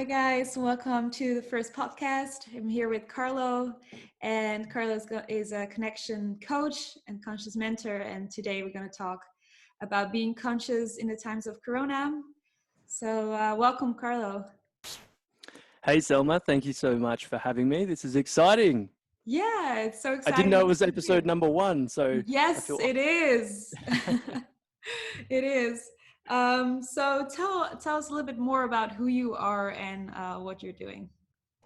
Hi guys, welcome to the first podcast. I'm here with Carlo, and Carlo is a connection coach and conscious mentor. And today we're going to talk about being conscious in the times of Corona. So, welcome, Carlo. Hey Selma, thank you so much for having me. This is exciting. Yeah, it's so I didn't exciting know it to was meet you. episode number 1, so I Yes, feel it is. It is. So tell us a little bit more about who you are and what you're doing.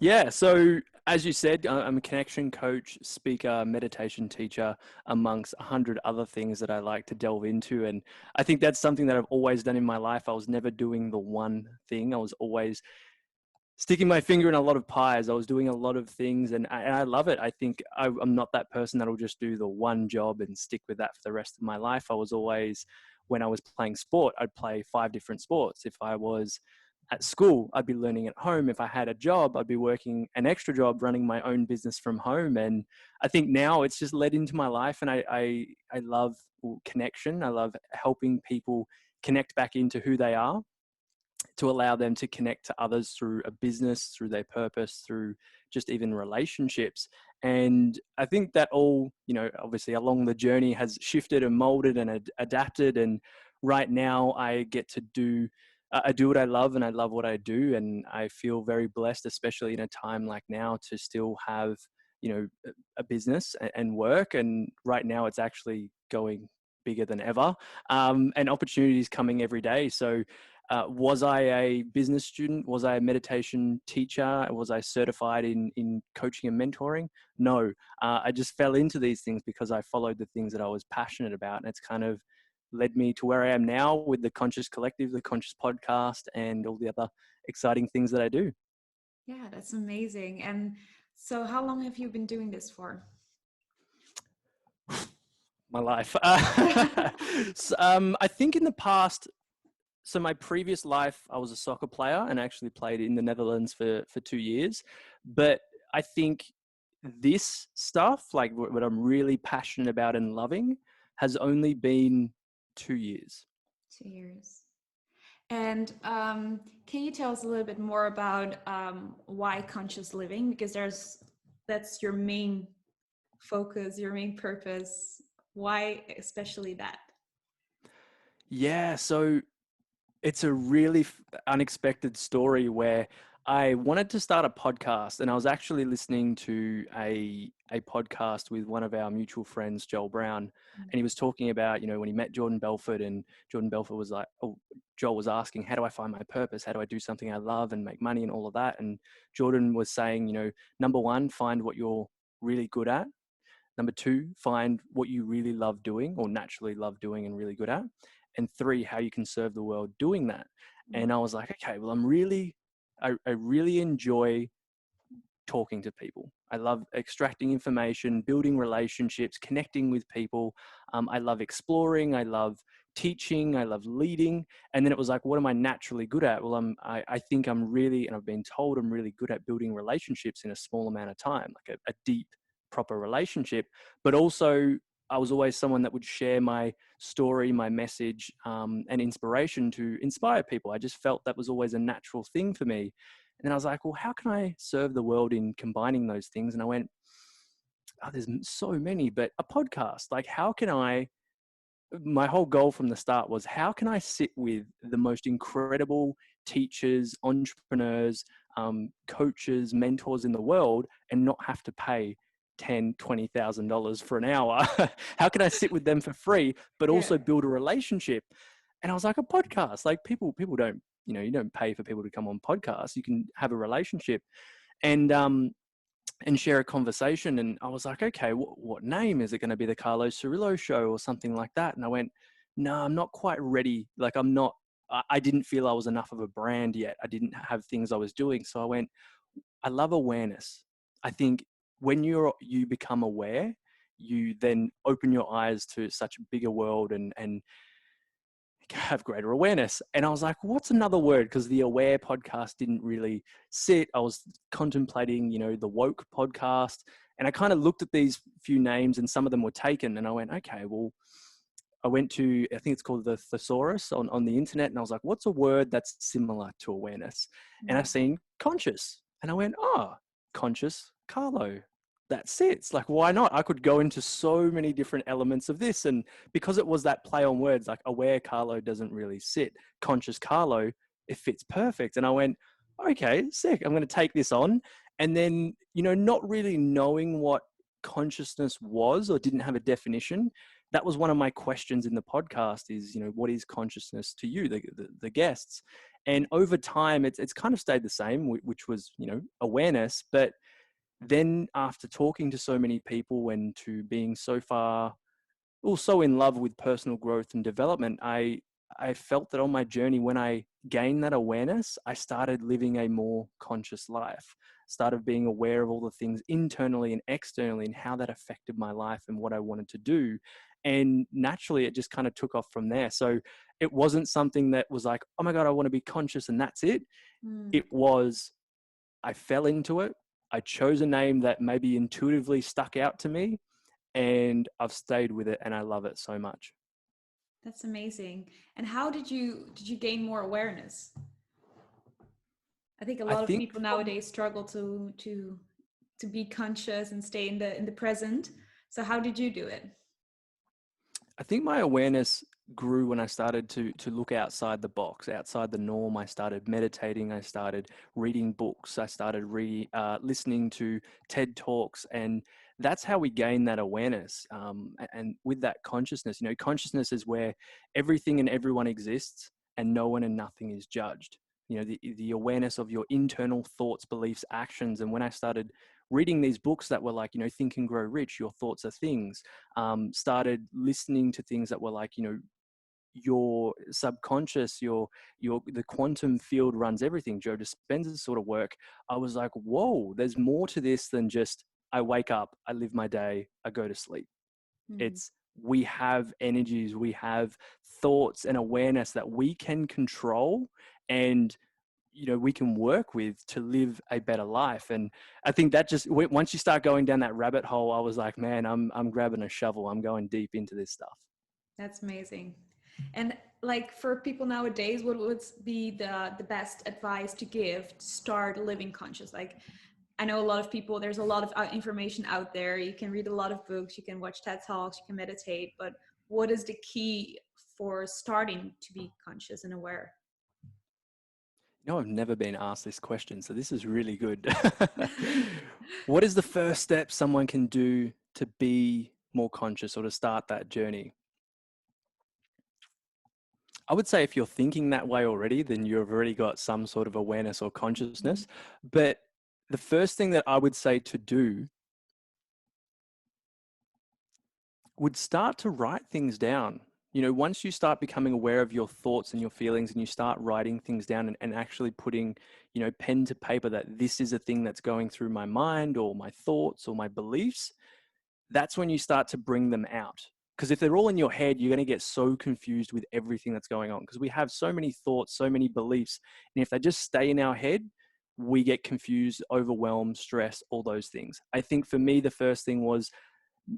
Yeah, so as you said, I'm a connection coach, speaker, meditation teacher, amongst 100 other things that I like to delve into. And I think that's something that I've always done in my life. I was never doing the one thing. I was always sticking my finger in a lot of pies. I was doing a lot of things, and I love it. I think I'm not that person that'll just do the one job and stick with that for the rest of my life. I was always, when I was playing sport, I'd play 5 different sports. If I was at school, I'd be learning at home. If I had a job, I'd be working an extra job running my own business from home. And I think now it's just led into my life, and I love connection. I love helping people connect back into who they are, to allow them to connect to others through a business, through their purpose, through just even relationships. And I think that all, obviously along the journey has shifted and molded and adapted. And right now I get to I do what I love, and I love what I do. And I feel very blessed, especially in a time like now, to still have, a business and work. And right now it's actually going bigger than ever, and opportunities coming every day. So was I a business student? Was I a meditation teacher? Was I certified in coaching and mentoring? No, I just fell into these things because I followed the things that I was passionate about. And it's kind of led me to where I am now with the Conscious Collective, the Conscious Podcast, and all the other exciting things that I do. Yeah, that's amazing. And so how long have you been doing this for? My life. So, I think in the past, so my previous life, I was a soccer player and actually played in the Netherlands for 2 years. But I think this stuff, like what I'm really passionate about and loving, has only been 2 years. 2 years. And can you tell us a little bit more about why conscious living? Because that's your main focus, your main purpose. Why especially that? Yeah, so it's a really unexpected story where I wanted to start a podcast, and I was actually listening to a podcast with one of our mutual friends, Joel Brown, and he was talking about, when he met Jordan Belfort, and Jordan Belfort was like, oh, Joel was asking, how do I find my purpose? How do I do something I love and make money and all of that? And Jordan was saying, number one, find what you're really good at. Number two, find what you really love doing or naturally love doing and really good at. And 3, how you can serve the world doing that. And I was like, okay, well, I really enjoy talking to people. I love extracting information, building relationships, connecting with people. I love exploring. I love teaching. I love leading. And then it was like, what am I naturally good at? Well, I think I'm really, and I've been told I'm really good at building relationships in a small amount of time, like a deep, proper relationship. But also, I was always someone that would share my story, my message, and inspiration to inspire people. I just felt that was always a natural thing for me. And then I was like, well, how can I serve the world in combining those things? And I went, oh, there's so many, but a podcast, like my whole goal from the start was, how can I sit with the most incredible teachers, entrepreneurs, coaches, mentors in the world and not have to pay $10,000-$20,000 for an hour? How can I sit with them for free, but also build a relationship? And I was like, a podcast, like people don't, you don't pay for people to come on podcasts. You can have a relationship and share a conversation. And I was like, okay, what name? Is it going to be the Carlo Cirillo show or something like that? And I went, no, I'm not quite ready. Like I didn't feel I was enough of a brand yet. I didn't have things I was doing. So I went, I love awareness. I think when you become aware, you then open your eyes to such a bigger world and have greater awareness. And I was like, what's another word? Because the Aware podcast didn't really sit. I was contemplating, the Woke podcast. And I kind of looked at these few names and some of them were taken. And I went, okay, well, I went to, I think it's called the thesaurus on the internet. And I was like, what's a word that's similar to awareness? And I Mm. seen conscious. And I went, oh, conscious, Carlo. That's it. It's like, why not? I could go into so many different elements of this. And because it was that play on words, like aware Carlo doesn't really sit. Conscious Carlo, it fits perfect. And I went, okay, sick. I'm going to take this on. And then, not really knowing what consciousness was or didn't have a definition, that was one of my questions in the podcast is, what is consciousness to you, the guests? And over time, it's kind of stayed the same, which was, awareness. But then after talking to so many people and to being so in love with personal growth and development, I felt that on my journey, when I gained that awareness, I started living a more conscious life, started being aware of all the things internally and externally and how that affected my life and what I wanted to do. And naturally, it just kind of took off from there. So it wasn't something that was like, oh my God, I want to be conscious and that's it. Mm. It was, I fell into it. I chose a name that maybe intuitively stuck out to me, and I've stayed with it and I love it so much. That's amazing. And how did you gain more awareness? I think a I lot of think people nowadays struggle to be conscious and stay in the present. So how did you do it? I think my awareness grew when I started to look outside the box, outside the norm. I started meditating. I started reading books. I started listening to TED Talks, and that's how we gain that awareness. And with that consciousness, consciousness is where everything and everyone exists, and no one and nothing is judged. The awareness of your internal thoughts, beliefs, actions. And when I started reading these books that were like, Think and Grow Rich, Your Thoughts Are Things, started listening to things that were like, your subconscious, the quantum field runs everything, Joe Dispenza's sort of work. I was like, whoa, there's more to this than just I wake up, I live my day, I go to sleep. Mm. It's we have energies, we have thoughts and awareness that we can control, and we can work with to live a better life. And I think that just once you start going down that rabbit hole, I was like, man, I'm grabbing a shovel, I'm going deep into this stuff. That's amazing. And like for people nowadays, what would be the best advice to give to start living conscious? Like I know a lot of people, there's a lot of information out there. You can read a lot of books, you can watch TED Talks, you can meditate, but what is the key for starting to be conscious and aware? I've never been asked this question, so this is really good. What is the first step someone can do to be more conscious or to start that journey? I would say if you're thinking that way already, then you've already got some sort of awareness or Mhm. consciousness. But the first thing that I would say to do would start to write things down. Once you start becoming aware of your thoughts and your feelings and you start writing things down and actually putting, pen to paper that this is a thing that's going through my mind or my thoughts or my beliefs, that's when you start to bring them out. Because if they're all in your head, you're going to get so confused with everything that's going on because we have so many thoughts, so many beliefs. And if they just stay in our head, we get confused, overwhelmed, stressed, all those things. I think for me, the first thing was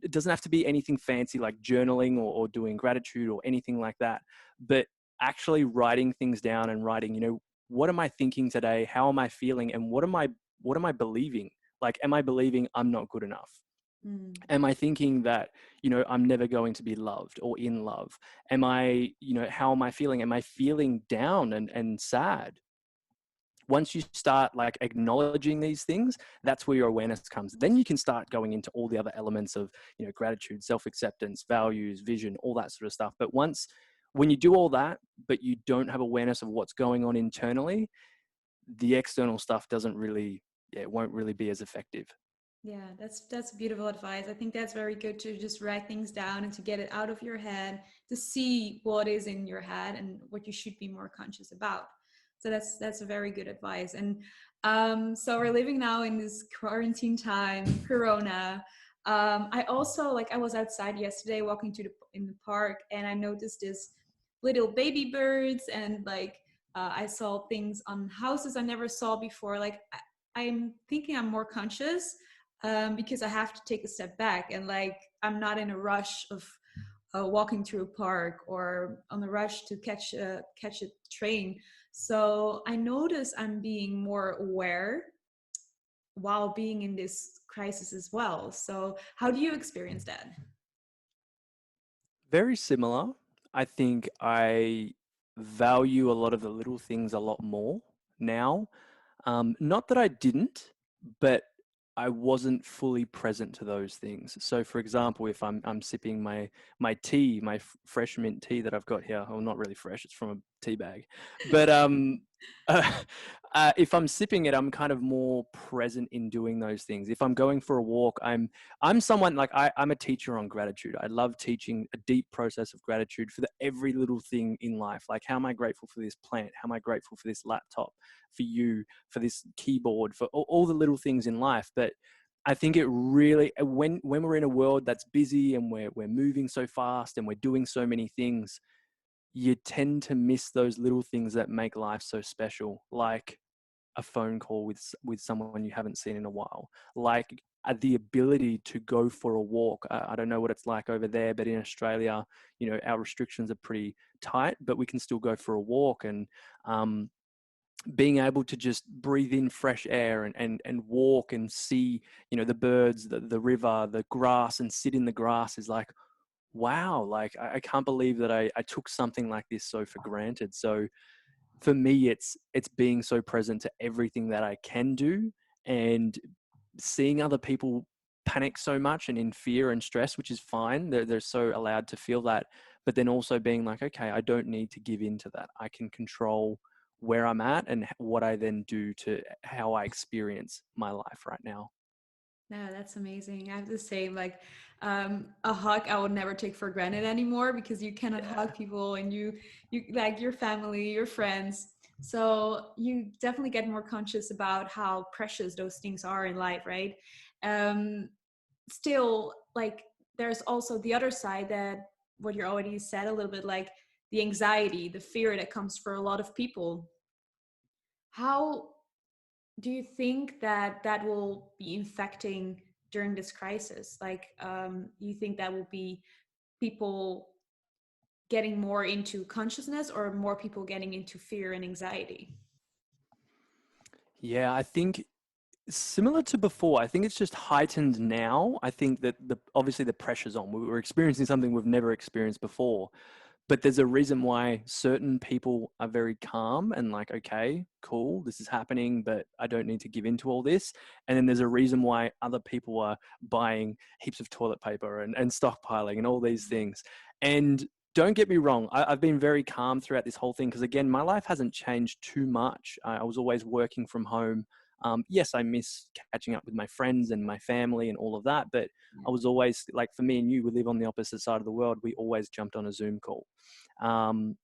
it doesn't have to be anything fancy like journaling or doing gratitude or anything like that, but actually writing things down and writing, what am I thinking today? How am I feeling? And what am I believing? Like, am I believing I'm not good enough? Mm. Am I thinking that, I'm never going to be loved or in love? Am I, how am I feeling? Am I feeling down and sad? Once you start like acknowledging these things, that's where your awareness comes. Then you can start going into all the other elements of, gratitude, self-acceptance, values, vision, all that sort of stuff. But when you do all that, but you don't have awareness of what's going on internally, the external stuff it won't really be as effective. Yeah, that's beautiful advice. I think that's very good to just write things down and to get it out of your head, to see what is in your head and what you should be more conscious about. So that's a very good advice. And so we're living now in this quarantine time, Corona. I also like I was outside yesterday walking in the park and I noticed this little baby birds and like I saw things on houses I never saw before. Like I'm thinking I'm more conscious because I have to take a step back and like I'm not in a rush of walking through a park or on a rush to catch a train. So I notice I'm being more aware while being in this crisis as well. So how do you experience that? Very similar. I think I value a lot of the little things a lot more now. Not that I didn't, but I wasn't fully present to those things. So, for example, if I'm sipping my tea, my fresh mint tea that I've got here, well, not really fresh, it's from a tea bag, but uh, if I'm sipping it, I'm kind of more present in doing those things. If I'm going for a walk, I'm someone like I'm a teacher on gratitude. I love teaching a deep process of gratitude for every little thing in life. Like, how am I grateful for this plant? How am I grateful for this laptop? For you, for this keyboard, for all the little things in life. But I think it really, when we're in a world that's busy and we're moving so fast and we're doing so many things, you tend to miss those little things that make life so special, like a phone call with someone you haven't seen in a while, like the ability to go for a walk. I don't know what it's like over there, but in Australia, our restrictions are pretty tight, but we can still go for a walk. And being able to just breathe in fresh air and walk and see, the birds, the river, the grass, and sit in the grass is like, wow, like I can't believe that I took something like this so for granted. So for me, it's being so present to everything that I can do, and seeing other people panic so much and in fear and stress, which is fine. They're so allowed to feel that. But then also being like, okay, I don't need to give in to that. I can control where I'm at and what I then do to how I experience my life right now. No, that's amazing. I have the same, like, a hug I would never take for granted anymore, because you cannot Yeah. hug people, and you like your family, your friends. So you definitely get more conscious about how precious those things are in life, right? Um, Still, like, there's also the other side, that what you already said a little bit, like the anxiety, the fear that comes for a lot of people. How do you think that that will be infecting during this crisis? Like, you think that will be people getting more into consciousness, or more people getting into fear and anxiety? Yeah, I think similar to before, I think it's just heightened now. I think that obviously the pressure's on. We're experiencing something we've never experienced before. But there's a reason why certain people are very calm and like, okay, cool, this is happening, but I don't need to give into all this. And then there's a reason why other people are buying heaps of toilet paper and stockpiling and all these things. And don't get me wrong, I've been very calm throughout this whole thing because, again, my life hasn't changed too much. I was always working from home. Yes, I miss catching up with my friends and my family and all of that, but I was always like, for me and you, we live on the opposite side of the world. We always jumped on a Zoom call. Um,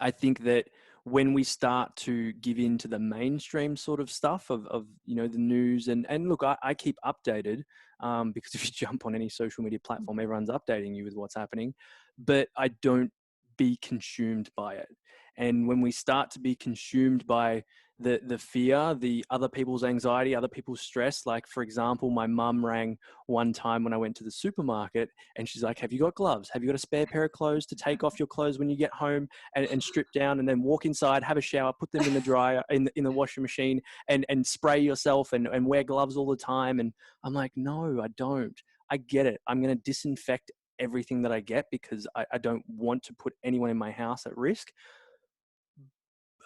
I think that when we start to give in to the mainstream sort of stuff of the news and look, I keep updated because if you jump on any social media platform, everyone's updating you with what's happening, but I don't be consumed by it. And when we start to be consumed by the fear, the other people's anxiety, other people's stress, like for example, my mum rang one time when I went to the supermarket and she's like, have you got gloves? Have you got a spare pair of clothes to take off your clothes when you get home and strip down and then walk inside, have a shower, put them in the dryer, in the washing machine and spray yourself and wear gloves all the time? And I'm like, no, I don't. I get it. I'm going to disinfect everything that I get because I don't want to put anyone in my house at risk.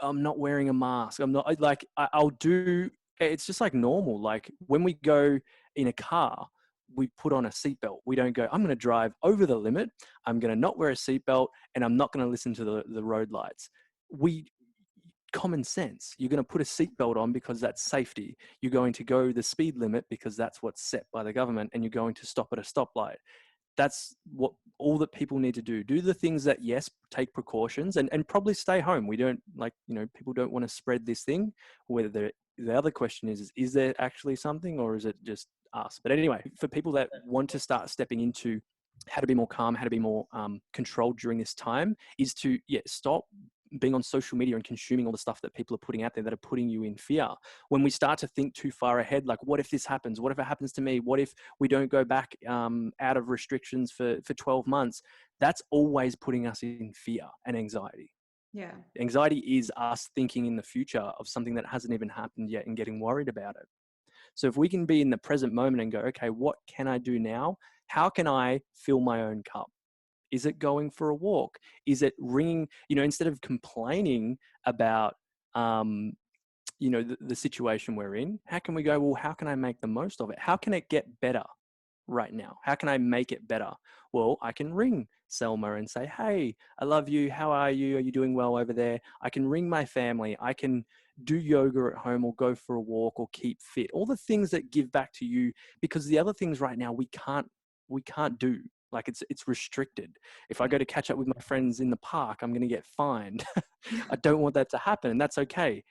I'm not wearing a mask. I'm not like, I'll do, it's just like normal. Like when we go in a car, we put on a seatbelt. We don't go, I'm going to drive over the limit. I'm going to not wear a seatbelt and I'm not going to listen to the road lights. Common sense. You're going to put a seatbelt on because that's safety. You're going to go the speed limit because that's what's set by the government, and you're going to stop at a stoplight. That's what all that people need to do. Do the things that, yes, take precautions and probably stay home. We don't people don't want to spread this thing. Whether the other question is there actually something or is it just us? But anyway, for people that want to start stepping into how to be more calm, how to be more controlled during this time, is to stop being on social media and consuming all the stuff that people are putting out there that are putting you in fear. When we start to think too far ahead, like, what if this happens? What if it happens to me? What if we don't go back out of restrictions for 12 months? That's always putting us in fear and anxiety. Yeah. Anxiety is us thinking in the future of something that hasn't even happened yet and getting worried about it. So if we can be in the present moment and go, okay, what can I do now? How can I fill my own cup? Is it going for a walk? Is it ringing, instead of complaining about, the situation we're in, how can we go, well, how can I make the most of it? How can it get better right now? How can I make it better? Well, I can ring Selma and say, hey, I love you. How are you? Are you doing well over there? I can ring my family. I can do yoga at home or go for a walk or keep fit. All the things that give back to you, because the other things right now we can't do. Like it's restricted. If I Yeah. go to catch up with my friends in the park, I'm going to get fined. I don't want that to happen, and that's okay.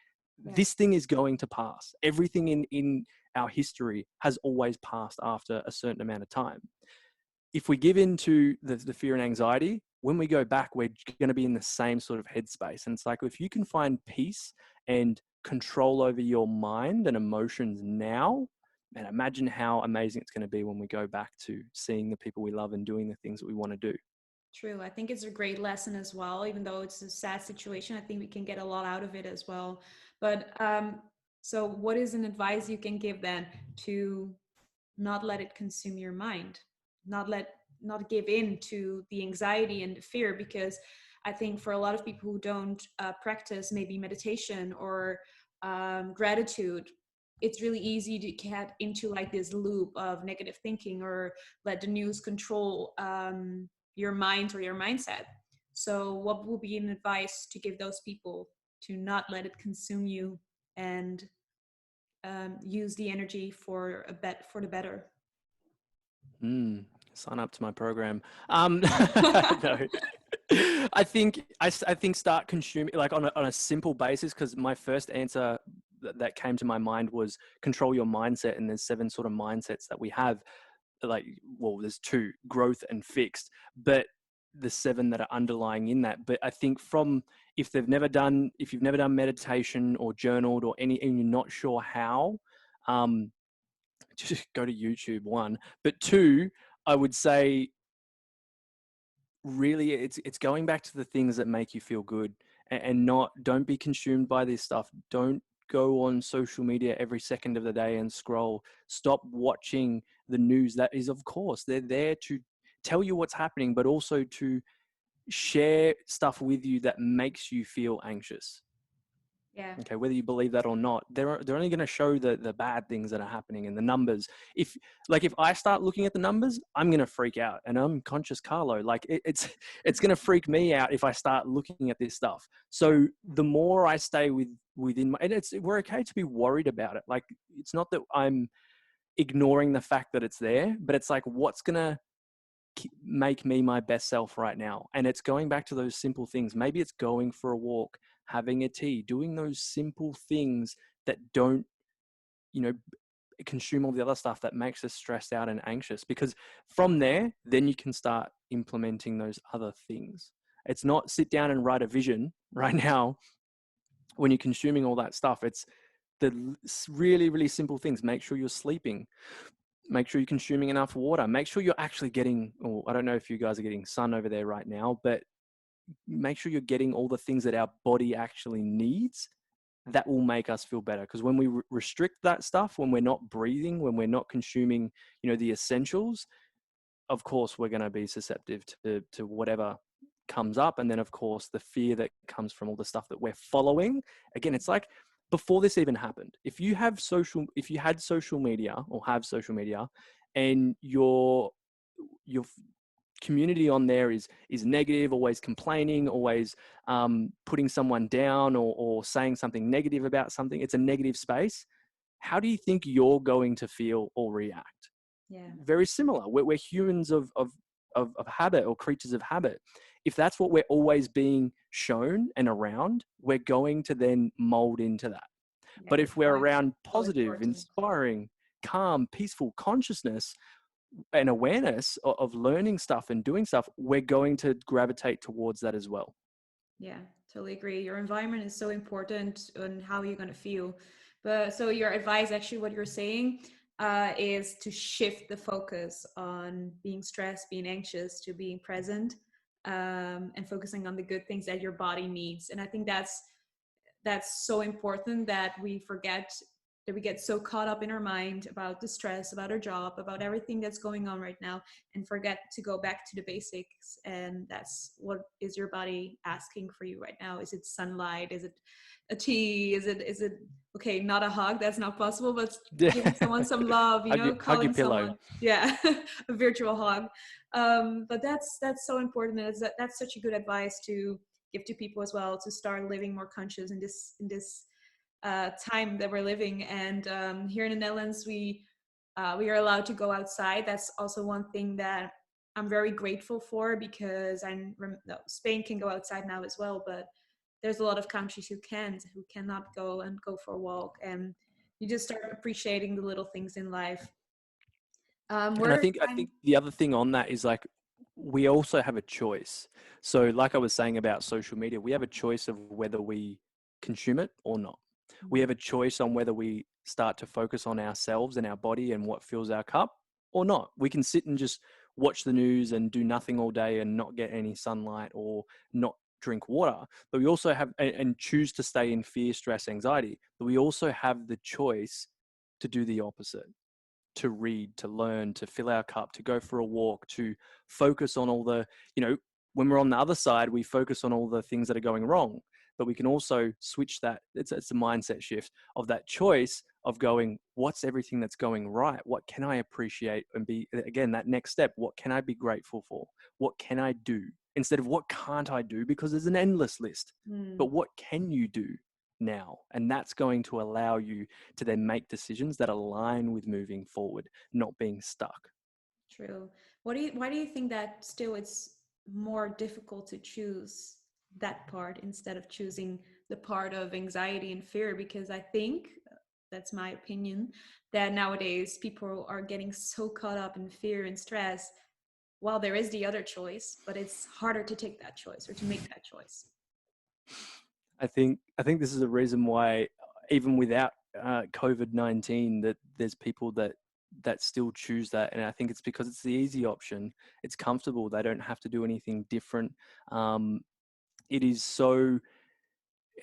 Yeah. This thing is going to pass. Everything in our history has always passed after a certain amount of time. If we give in to the fear and anxiety, when we go back, we're going to be in the same sort of headspace. And it's like, if you can find peace and control over your mind and emotions now, and imagine how amazing it's going to be when we go back to seeing the people we love and doing the things that we want to do. True. I think it's a great lesson as well. Even though it's a sad situation, I think we can get a lot out of it as well. But so what is an advice you can give then to not let it consume your mind, not give in to the anxiety and the fear? Because I think for a lot of people who don't practice maybe meditation or gratitude, it's really easy to get into like this loop of negative thinking or let the news control your mind or your mindset. So what would be an advice to give those people to not let it consume you and use the energy for for the better? Sign up to my program. No, I think start consuming like on a simple basis, because my first answer that came to my mind was control your mindset, and there's 7 sort of mindsets that we have. Like, well, there's 2, growth and fixed, but the 7 that are underlying in that. But I think if you've never done meditation or journaled or and you're not sure how, just go to YouTube, 1. But 2, I would say really it's going back to the things that make you feel good, and don't be consumed by this stuff. Don't go on social media every second of the day and scroll. Stop watching the news. That is, of course, they're there to tell you what's happening, but also to share stuff with you that makes you feel anxious. Yeah. Okay, whether you believe that or not, they're only going to show the bad things that are happening and the numbers. If I start looking at the numbers, I'm going to freak out, and I'm conscious Carlo. Like it's going to freak me out if I start looking at this stuff. So the more I stay within my, and we're okay to be worried about it. Like, it's not that I'm ignoring the fact that it's there, but it's like, what's going to make me my best self right now? And it's going back to those simple things. Maybe it's going for a walk, having a tea, doing those simple things that don't, you know, consume all the other stuff that makes us stressed out and anxious. Because from there, then you can start implementing those other things. It's not sit down and write a vision right now when you're consuming all that stuff. It's the really, really simple things. Make sure you're sleeping. Make sure you're consuming enough water. Make sure you're actually getting, or I don't know if you guys are getting sun over there right now, but make sure you're getting all the things that our body actually needs. That will make us feel better. Because when we restrict that stuff, when we're not breathing, when we're not consuming, the essentials, of course, we're going to be susceptible to whatever comes up. And then, of course, the fear that comes from all the stuff that we're following. Again, it's like, before this even happened, if you had social media or have social media, and your community on there is negative, always complaining, always putting someone down, or saying something negative about something, it's a negative space. How do you think you're going to feel or react? Yeah. Very similar. We're humans of habit, or creatures of habit. If that's what we're always being shown and around, we're going to then mold into that. Yeah. But if we're Why around so positive, important? inspiring, calm, peaceful consciousness and awareness of learning stuff and doing stuff, we're going to gravitate towards that as well. Yeah, totally agree. Your environment is so important on how you're going to feel. But so your advice, actually, what you're saying, is to shift the focus on being stressed, being anxious, to being present, and focusing on the good things that your body needs. And I think that's so important, that we forget, that we get so caught up in our mind about the stress, about our job, about everything that's going on right now, and forget to go back to the basics. And that's, what is your body asking for you right now? Is it sunlight? Is it a tea? Is it okay, not a hug, that's not possible, but Yeah. giving someone some love, Hug your calling pillow. someone, yeah, a virtual hug. But that's so important, and that's such a good advice to give to people as well, to start living more conscious in this time that we're living. And here in the Netherlands, we are allowed to go outside. That's also one thing that I'm very grateful for, because no, Spain can go outside now as well, but there's a lot of countries who cannot go for a walk, and you just start appreciating the little things in life. And I We're think I kind think the other thing on that is like we also have a choice. So like I was saying about social media, we have a choice of whether we consume it or not. We have a choice on whether we start to focus on ourselves and our body and what fills our cup or not. We can sit and just watch the news and do nothing all day and not get any sunlight or not drink water. But we also have and choose to stay in fear, stress, anxiety. But we also have the choice to do the opposite, to read, to learn, to fill our cup, to go for a walk, to focus on all the, when we're on the other side, we focus on all the things that are going wrong. But we can also switch that. It's a mindset shift of that choice of going, what's everything that's going right? What can I appreciate and be, again, that next step? What can I be grateful for? What can I do? Instead of what can't I do? Because there's an endless list. But mm, what can you do now? And that's going to allow you to then make decisions that align with moving forward, not being stuck. true. Why do you think that still it's more difficult to choose that part instead of choosing the part of anxiety and fear? Because I think, that's my opinion, that nowadays people are getting so caught up in fear and stress, while there is the other choice, but it's harder to take that choice or to make that choice. I think this is a reason why even without COVID-19 that there's people that still choose that, and I think it's because it's the easy option. It's comfortable. They don't have to do anything different. Um, it is so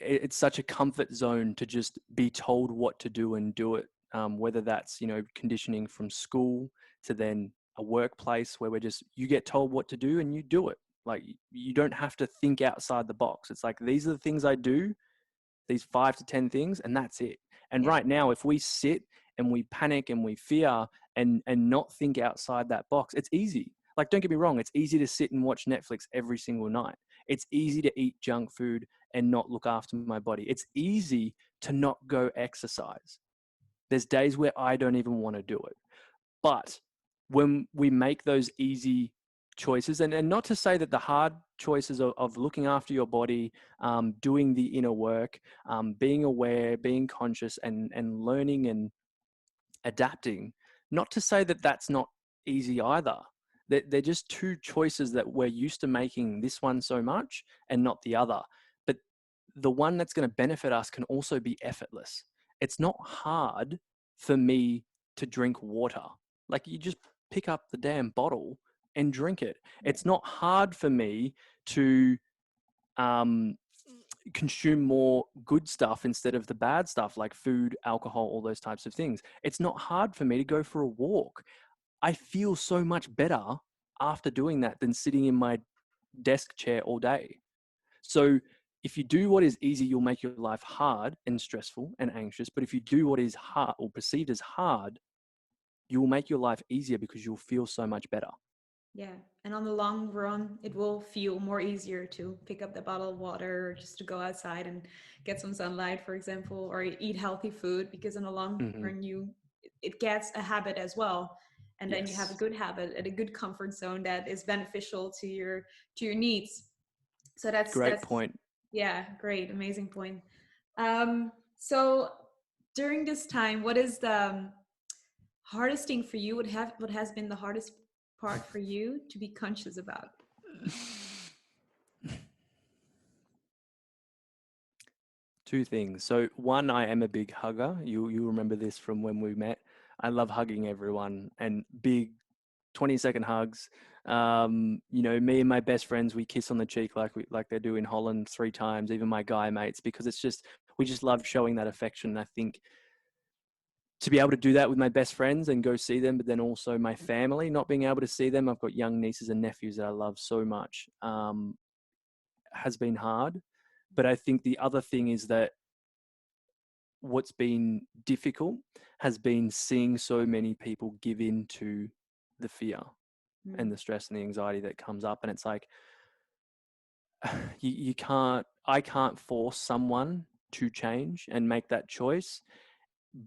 it's such a comfort zone to just be told what to do and do it. Whether that's conditioning from school to then a workplace where you get told what to do and you do it. Like you don't have to think outside the box. It's like these are the things I do, these 5 to 10 things, and that's it. And Yeah, right now, if we sit and we panic and we fear and not think outside that box, it's easy. Like, don't get me wrong, it's easy to sit and watch Netflix every single night. It's easy to eat junk food and not look after my body. It's easy to not go exercise. There's days where I don't even want to do it. But when we make those easy choices, and not to say that the hard choices of looking after your body, doing the inner work, being aware, being conscious, and learning and adapting, not to say that that's not easy either. They're just two choices that we're used to making, this one so much and not the other. But the one that's going to benefit us can also be effortless. It's not hard for me to drink water. Like you just pick up the damn bottle and drink it. yeah, It's not hard for me to um, consume more good stuff instead of the bad stuff like food, alcohol, all those types of things. It's not hard for me to go for a walk. I feel so much better after doing that than sitting in my desk chair all day. So if you do what is easy, you'll make your life hard and stressful and anxious. But if you do what is hard or perceived as hard, you will make your life easier because you'll feel so much better. yeah. And on the long run, it will feel more easier to pick up the bottle of water, or just to go outside and get some sunlight, for example, or eat healthy food, because in the long Hmm. run, it gets a habit as well. And then you have a Yes. good habit and a good comfort zone that is beneficial to your needs. So Great that's point. yeah, great, amazing point. So during this time, what is the hardest thing for you? What has been the hardest part for you to be conscious about? Two things. So one, I am a big hugger. You remember this from when we met. I love hugging everyone and big 20-second hugs. Me and my best friends, we kiss on the cheek like they do in Holland 3 times, even my guy mates, because we just love showing that affection. I think to be able to do that with my best friends and go see them, but then also my family, not being able to see them. I've got young nieces and nephews that I love so much, has been hard. But I think the other thing is that what's been difficult has been seeing so many people give in to the fear and the stress and the anxiety that comes up. And it's like, I can't force someone to change and make that choice,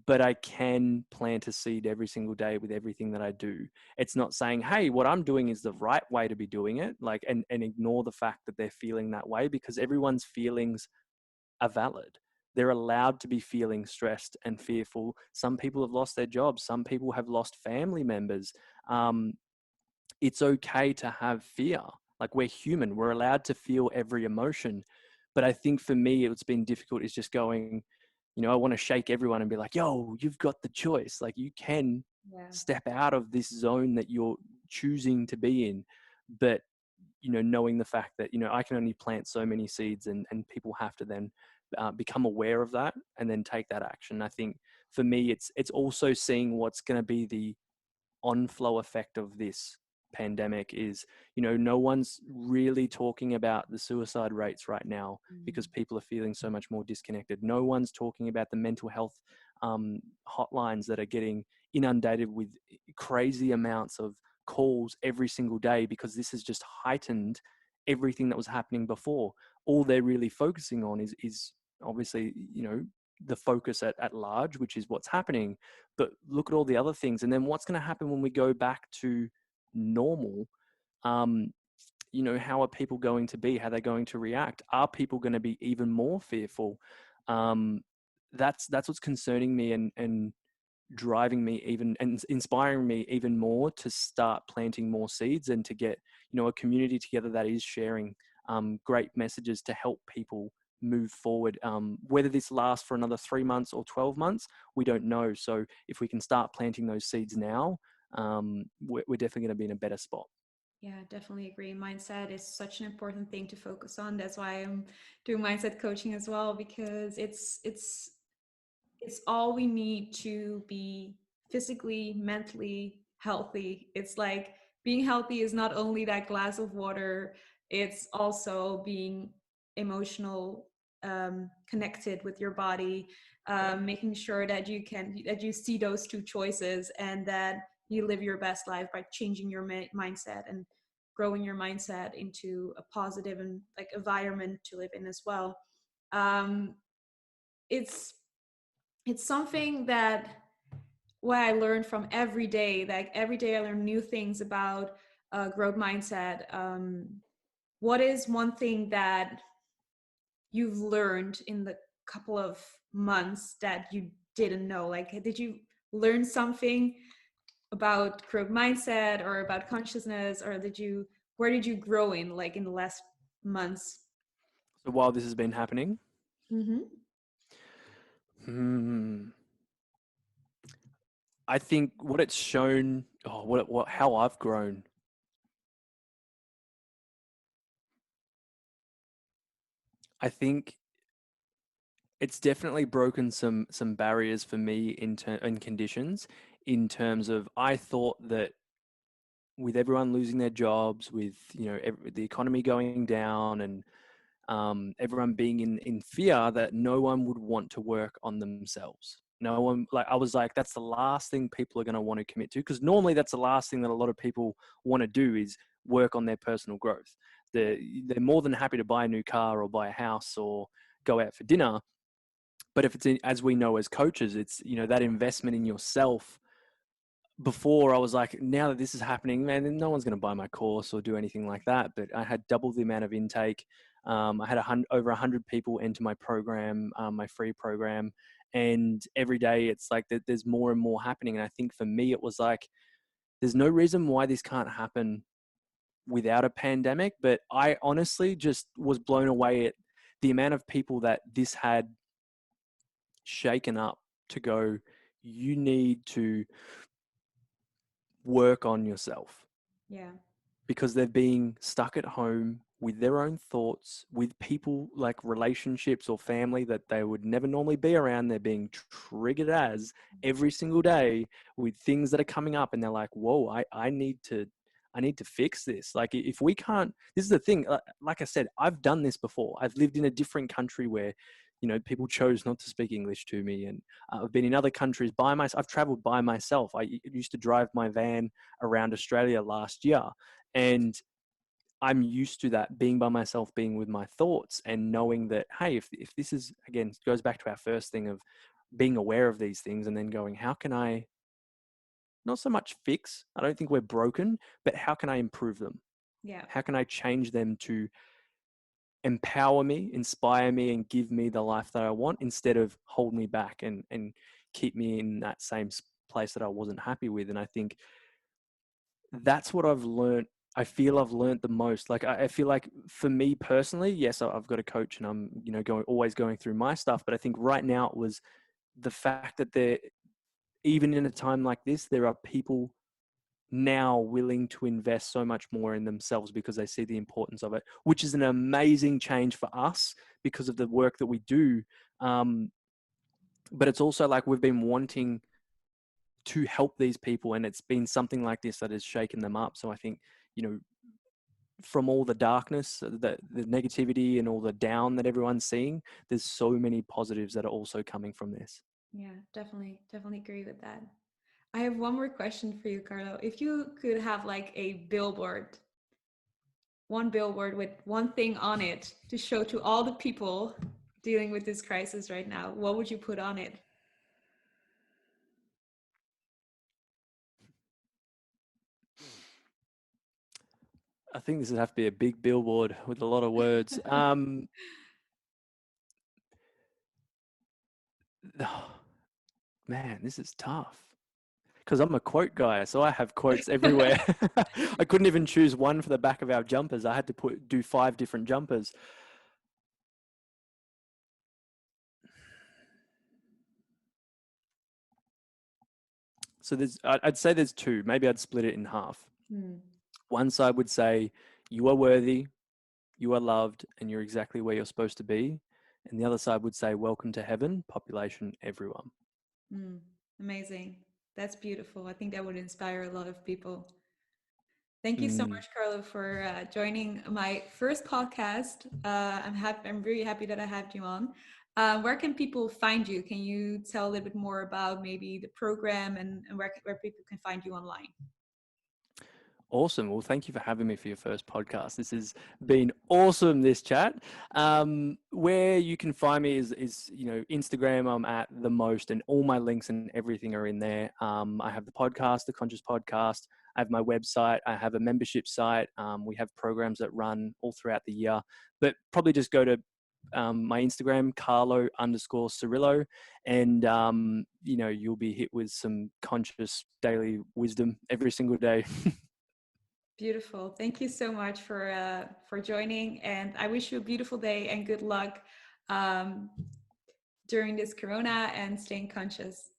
but I can plant a seed every single day with everything that I do. It's not saying, hey, what I'm doing is the right way to be doing it, like, and ignore the fact that they're feeling that way, because everyone's feelings are valid. They're allowed to be feeling stressed and fearful. Some people have lost their jobs. Some people have lost family members. It's okay to have fear. Like, we're human. We're allowed to feel every emotion. But I think for me, what's been difficult is just going, I want to shake everyone and be like, yo, you've got the choice. Like, you can step out of this zone that you're choosing to be in. But, knowing the fact that, I can only plant so many seeds, and people have to then become aware of that and then take that action. I think for me, it's also seeing what's going to be the on-flow effect of this pandemic is, no one's really talking about the suicide rates right now because people are feeling so much more disconnected. No one's talking about the mental health hotlines that are getting inundated with crazy amounts of calls every single day, because this has just heightened everything that was happening before. All they're really focusing on is obviously, the focus at large, which is what's happening. But look at all the other things. And then what's going to happen when we go back to normal? How are people going to be? How are they going to react? Are people going to be even more fearful? That's what's concerning me, and driving me even, and inspiring me even more to start planting more seeds, and to get, a community together that is sharing great messages to help people move forward. Whether this lasts for another 3 months or 12 months, we don't know. So if we can start planting those seeds now, we're definitely going to be in a better spot. Yeah, definitely agree. Mindset is such an important thing to focus on. That's why I'm doing mindset coaching as well, because it's all we need to be physically, mentally healthy. It's like being healthy is not only that glass of water, it's also being emotional, connected with your body, making sure that you see those two choices, and that you live your best life by changing your mindset and growing your mindset into a positive and like environment to live in as well. um, it's it's something that what I learned from every day. Like every day, I learn new things about growth mindset. What is one thing that you've learned in the couple of months that you didn't know? Like, did you learn something about growth mindset or about consciousness, or where did you grow in, like in the last months? So while this has been happening, Mm-hmm. hmm, I think what it's shown, how I've grown. I think it's definitely broken some barriers for me in conditions, in terms of, I thought that with everyone losing their jobs, with the economy going down, and everyone being in fear, that no one would want to work on themselves. No one, like, I was like, that's the last thing people are going to want to commit to, because normally that's the last thing that a lot of people want to do, is work on their personal growth. They're more than happy to buy a new car or buy a house or go out for dinner. But if as we know as coaches, it's, that investment in yourself. Before, I was like, now that this is happening, man, no one's going to buy my course or do anything like that. But I had double the amount of intake. I had over 100 people enter my program, my free program. And every day it's like there's more and more happening. And I think for me, it was like, there's no reason why this can't happen without a pandemic. But I honestly just was blown away at the amount of people that this had shaken up to go, you need to work on yourself, Yeah. because they're being stuck at home with their own thoughts, with people like relationships or family that they would never normally be around. They're being triggered as every single day with things that are coming up, and they're like, whoa, I need to fix this. Like, if we can't, this is the thing, like I said, I've done this before. I've lived in a different country where, people chose not to speak English to me. And I've been in other countries by myself. I've traveled by myself. I used to drive my van around Australia last year, and I'm used to that, being by myself, being with my thoughts, and knowing that, hey, if this is, again, goes back to our first thing of being aware of these things, and then going, how can I not so much fix, I don't think we're broken, but how can I improve them? Yeah. How can I change them to empower me, inspire me, and give me the life that I want, instead of hold me back and keep me in that same place that I wasn't happy with? And I think that's what I've learned. I feel I've learned the most. Like, I feel like for me personally, yes, I've got a coach, and I'm, always going through my stuff. But I think right now it was the fact that even in a time like this, there are people now willing to invest so much more in themselves because they see the importance of it, which is an amazing change for us because of the work that we do. But it's also like we've been wanting to help these people, and it's been something like this that has shaken them up. So I think, you know, from all the darkness, the negativity, and all the down that everyone's seeing, there's so many positives that are also coming from this. Yeah, definitely agree with that. I have one more question for you, Carlo. If you could have like a billboard, one billboard with one thing on it to show to all the people dealing with this crisis right now, what would you put on it? I think this would have to be a big billboard with a lot of words. Man, this is tough because I'm a quote guy, so I have quotes everywhere. I couldn't even choose one for the back of our jumpers. I had to do 5 different jumpers. So I'd say there's 2. Maybe I'd split it in half. Hmm. One side would say, you are worthy, you are loved, and you're exactly where you're supposed to be. And the other side would say, welcome to heaven, population, everyone. Mm, amazing. That's beautiful. I think that would inspire a lot of people. Thank you so Mm. much, Carlo, for joining my first podcast. I'm happy. I'm really happy that I had you on. Where can people find you? Can you tell a little bit more about maybe the program and where people can find you online? Awesome. Well, thank you for having me for your first podcast. This has been awesome, this chat. Where you can find me is Instagram. I'm at the most, and all my links and everything are in there. I have the podcast, the Conscious Podcast. I have my website. I have a membership site. We have programs that run all throughout the year, but probably just go to my Instagram, Carlo_Cirillo, and you'll be hit with some conscious daily wisdom every single day. Beautiful. Thank you so much for joining, and I wish you a beautiful day and good luck um, during this corona and staying conscious.